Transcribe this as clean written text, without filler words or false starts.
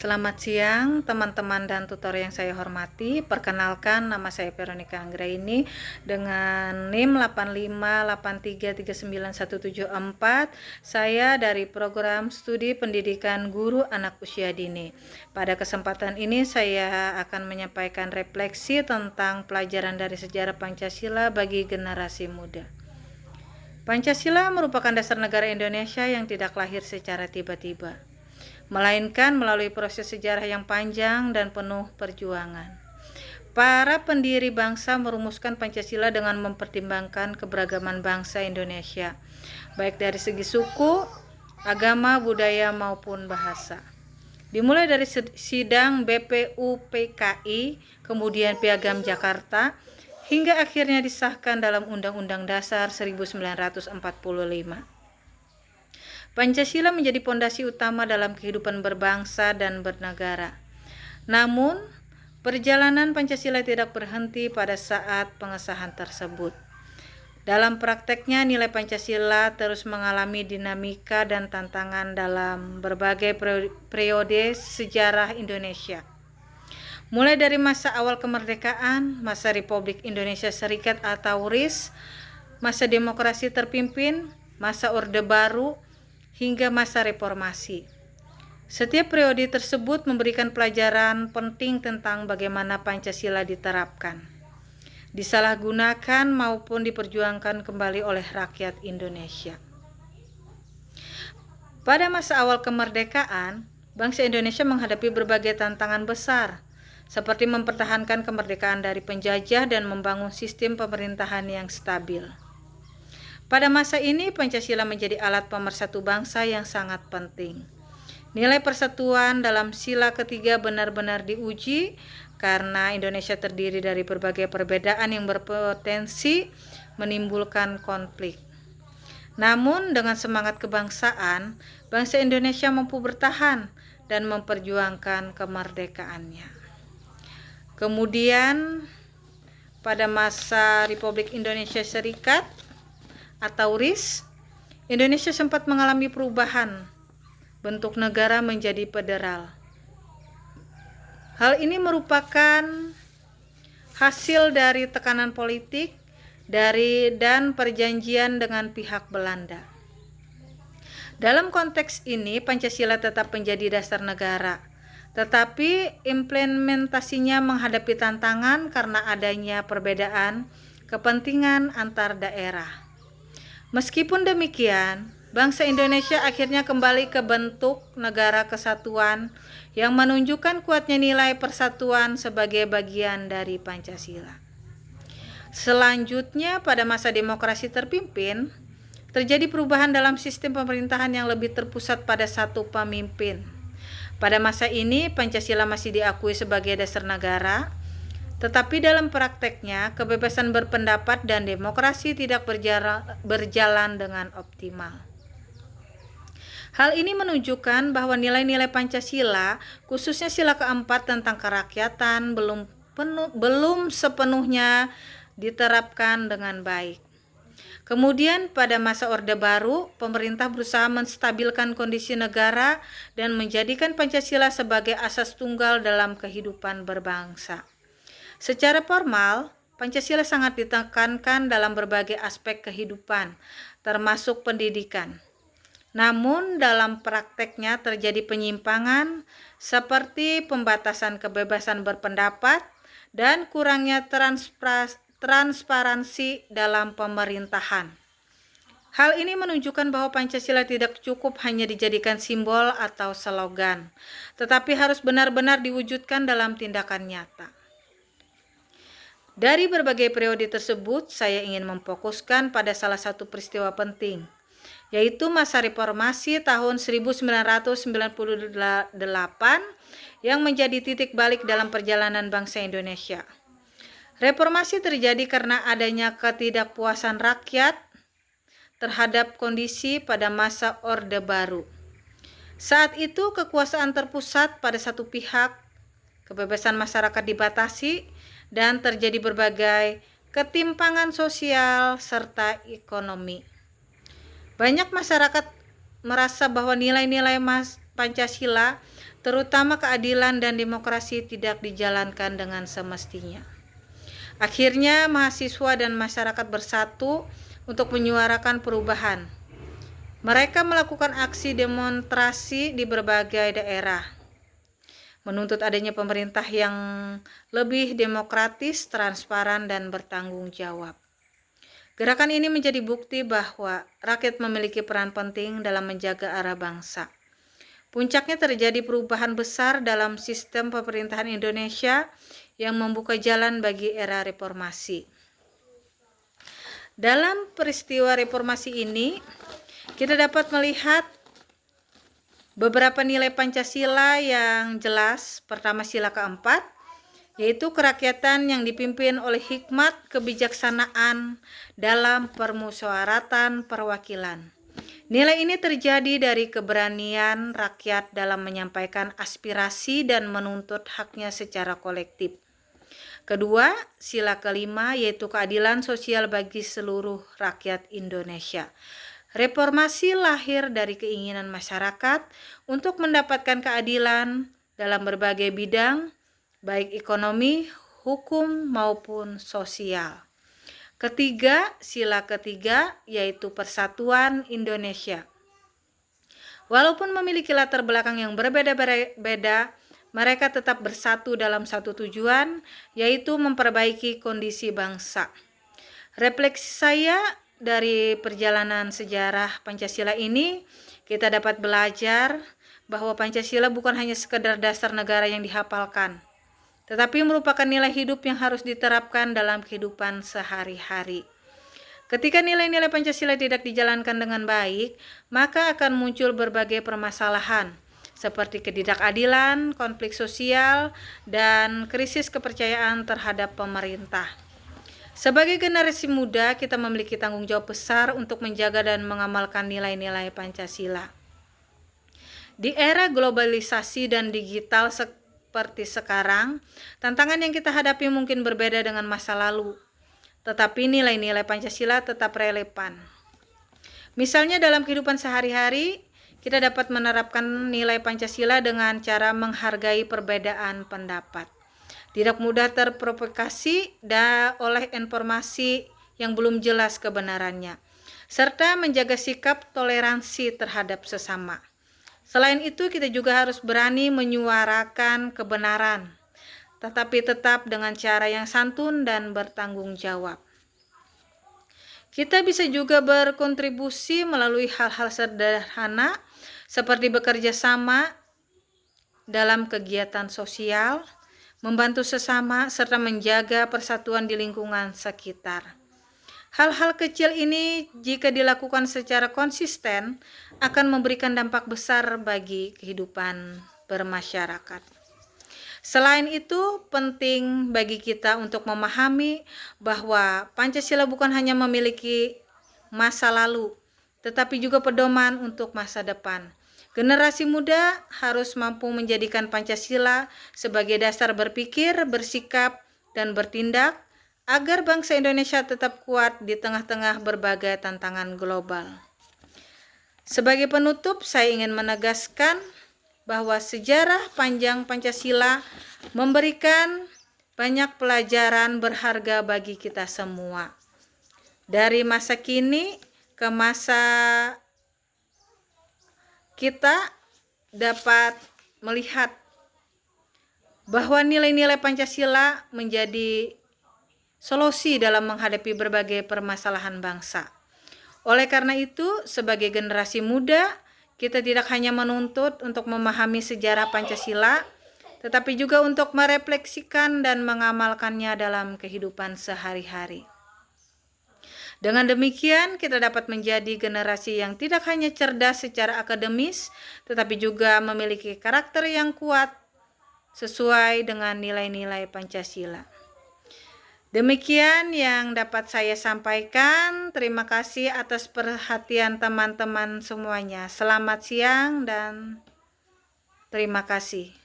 Selamat siang teman-teman dan tutor yang saya hormati. Perkenalkan, nama saya Veronica Anggraini dengan NIM 8583391174. Saya dari program studi pendidikan guru anak usia dini. Pada kesempatan ini saya akan menyampaikan refleksi tentang pelajaran dari sejarah Pancasila bagi generasi muda. Pancasila merupakan dasar negara Indonesia yang tidak lahir secara tiba-tiba, melainkan melalui proses sejarah yang panjang dan penuh perjuangan. Para pendiri bangsa merumuskan Pancasila dengan mempertimbangkan keberagaman bangsa Indonesia, baik dari segi suku, agama, budaya, maupun bahasa. Dimulai dari sidang BPUPKI, kemudian Piagam Jakarta, hingga akhirnya disahkan dalam Undang-Undang Dasar 1945. Pancasila menjadi pondasi utama dalam kehidupan berbangsa dan bernegara. Namun, perjalanan Pancasila tidak berhenti pada saat pengesahan tersebut. Dalam prakteknya, nilai Pancasila terus mengalami dinamika dan tantangan dalam berbagai periode sejarah Indonesia. Mulai dari masa awal kemerdekaan, masa Republik Indonesia Serikat atau RIS, masa demokrasi terpimpin, masa Orde Baru, hingga masa reformasi. Setiap periode tersebut memberikan pelajaran penting tentang bagaimana Pancasila diterapkan, disalahgunakan maupun diperjuangkan kembali oleh rakyat Indonesia. Pada masa awal kemerdekaan, bangsa Indonesia menghadapi berbagai tantangan besar, seperti mempertahankan kemerdekaan dari penjajah dan membangun sistem pemerintahan yang stabil. Pada masa ini, Pancasila menjadi alat pemersatu bangsa yang sangat penting. Nilai persatuan dalam sila ketiga benar-benar diuji karena Indonesia terdiri dari berbagai perbedaan yang berpotensi menimbulkan konflik. Namun, dengan semangat kebangsaan, bangsa Indonesia mampu bertahan dan memperjuangkan kemerdekaannya. Kemudian, pada masa Republik Indonesia Serikat atau RIS, Indonesia sempat mengalami perubahan bentuk negara menjadi federal. Hal ini merupakan hasil dari tekanan politik dan perjanjian dengan pihak Belanda. Dalam konteks ini, Pancasila tetap menjadi dasar negara, tetapi implementasinya menghadapi tantangan karena adanya perbedaan kepentingan antar daerah. Meskipun demikian, bangsa Indonesia akhirnya kembali ke bentuk negara kesatuan yang menunjukkan kuatnya nilai persatuan sebagai bagian dari Pancasila. Selanjutnya, pada masa demokrasi terpimpin, terjadi perubahan dalam sistem pemerintahan yang lebih terpusat pada satu pemimpin. Pada masa ini, Pancasila masih diakui sebagai dasar negara, tetapi dalam prakteknya, kebebasan berpendapat dan demokrasi tidak berjalan dengan optimal. Hal ini menunjukkan bahwa nilai-nilai Pancasila, khususnya sila keempat tentang kerakyatan, belum sepenuhnya diterapkan dengan baik. Kemudian pada masa Orde Baru, pemerintah berusaha menstabilkan kondisi negara dan menjadikan Pancasila sebagai asas tunggal dalam kehidupan berbangsa. Secara formal, Pancasila sangat ditekankan dalam berbagai aspek kehidupan, termasuk pendidikan. Namun, dalam prakteknya terjadi penyimpangan seperti pembatasan kebebasan berpendapat dan kurangnya transparansi dalam pemerintahan. Hal ini menunjukkan bahwa Pancasila tidak cukup hanya dijadikan simbol atau slogan, tetapi harus benar-benar diwujudkan dalam tindakan nyata. Dari berbagai periode tersebut, saya ingin memfokuskan pada salah satu peristiwa penting, yaitu masa reformasi tahun 1998 yang menjadi titik balik dalam perjalanan bangsa Indonesia. Reformasi terjadi karena adanya ketidakpuasan rakyat terhadap kondisi pada masa Orde Baru. Saat itu kekuasaan terpusat pada satu pihak, kebebasan masyarakat dibatasi, dan terjadi berbagai ketimpangan sosial serta ekonomi. Banyak masyarakat merasa bahwa nilai-nilai Pancasila, terutama keadilan dan demokrasi, tidak dijalankan dengan semestinya. Akhirnya mahasiswa dan masyarakat bersatu untuk menyuarakan perubahan. Mereka melakukan aksi demonstrasi di berbagai daerah, menuntut adanya pemerintah yang lebih demokratis, transparan, dan bertanggung jawab. Gerakan ini menjadi bukti bahwa rakyat memiliki peran penting dalam menjaga arah bangsa. Puncaknya terjadi perubahan besar dalam sistem pemerintahan Indonesia yang membuka jalan bagi era reformasi. Dalam peristiwa reformasi ini, kita dapat melihat beberapa nilai Pancasila yang jelas. Pertama, sila keempat, yaitu kerakyatan yang dipimpin oleh hikmat kebijaksanaan dalam permusyawaratan perwakilan. Nilai ini terjadi dari keberanian rakyat dalam menyampaikan aspirasi dan menuntut haknya secara kolektif. Kedua, sila kelima, yaitu keadilan sosial bagi seluruh rakyat Indonesia. Reformasi lahir dari keinginan masyarakat untuk mendapatkan keadilan dalam berbagai bidang, baik ekonomi, hukum, maupun sosial. Ketiga, sila ketiga, yaitu persatuan Indonesia. Walaupun memiliki latar belakang yang berbeda-beda, mereka tetap bersatu dalam satu tujuan, yaitu memperbaiki kondisi bangsa. Refleksi saya dari perjalanan sejarah Pancasila ini, kita dapat belajar bahwa Pancasila bukan hanya sekedar dasar negara yang dihafalkan, tetapi merupakan nilai hidup yang harus diterapkan dalam kehidupan sehari-hari. Ketika nilai-nilai Pancasila tidak dijalankan dengan baik, maka akan muncul berbagai permasalahan, seperti ketidakadilan, konflik sosial, dan krisis kepercayaan terhadap pemerintah. Sebagai generasi muda, kita memiliki tanggung jawab besar untuk menjaga dan mengamalkan nilai-nilai Pancasila. Di era globalisasi dan digital seperti sekarang, tantangan yang kita hadapi mungkin berbeda dengan masa lalu, tetapi nilai-nilai Pancasila tetap relevan. Misalnya dalam kehidupan sehari-hari, kita dapat menerapkan nilai Pancasila dengan cara menghargai perbedaan pendapat. Tidak mudah terprovokasi oleh informasi yang belum jelas kebenarannya, serta menjaga sikap toleransi terhadap sesama. Selain itu, kita juga harus berani menyuarakan kebenaran, tetapi tetap dengan cara yang santun dan bertanggung jawab. Kita bisa juga berkontribusi melalui hal-hal sederhana seperti bekerja sama dalam kegiatan sosial, membantu sesama, serta menjaga persatuan di lingkungan sekitar. Hal-hal kecil ini jika dilakukan secara konsisten akan memberikan dampak besar bagi kehidupan bermasyarakat. Selain itu, penting bagi kita untuk memahami bahwa Pancasila bukan hanya memiliki masa lalu, tetapi juga pedoman untuk masa depan. Generasi muda harus mampu menjadikan Pancasila sebagai dasar berpikir, bersikap, dan bertindak agar bangsa Indonesia tetap kuat di tengah-tengah berbagai tantangan global. Sebagai penutup, saya ingin menegaskan bahwa sejarah panjang Pancasila memberikan banyak pelajaran berharga bagi kita semua. Dari masa kini ke masa kita dapat melihat bahwa nilai-nilai Pancasila menjadi solusi dalam menghadapi berbagai permasalahan bangsa. Oleh karena itu, sebagai generasi muda, kita tidak hanya menuntut untuk memahami sejarah Pancasila, tetapi juga untuk merefleksikan dan mengamalkannya dalam kehidupan sehari-hari. Dengan demikian, kita dapat menjadi generasi yang tidak hanya cerdas secara akademis, tetapi juga memiliki karakter yang kuat sesuai dengan nilai-nilai Pancasila. Demikian yang dapat saya sampaikan. Terima kasih atas perhatian teman-teman semuanya. Selamat siang dan terima kasih.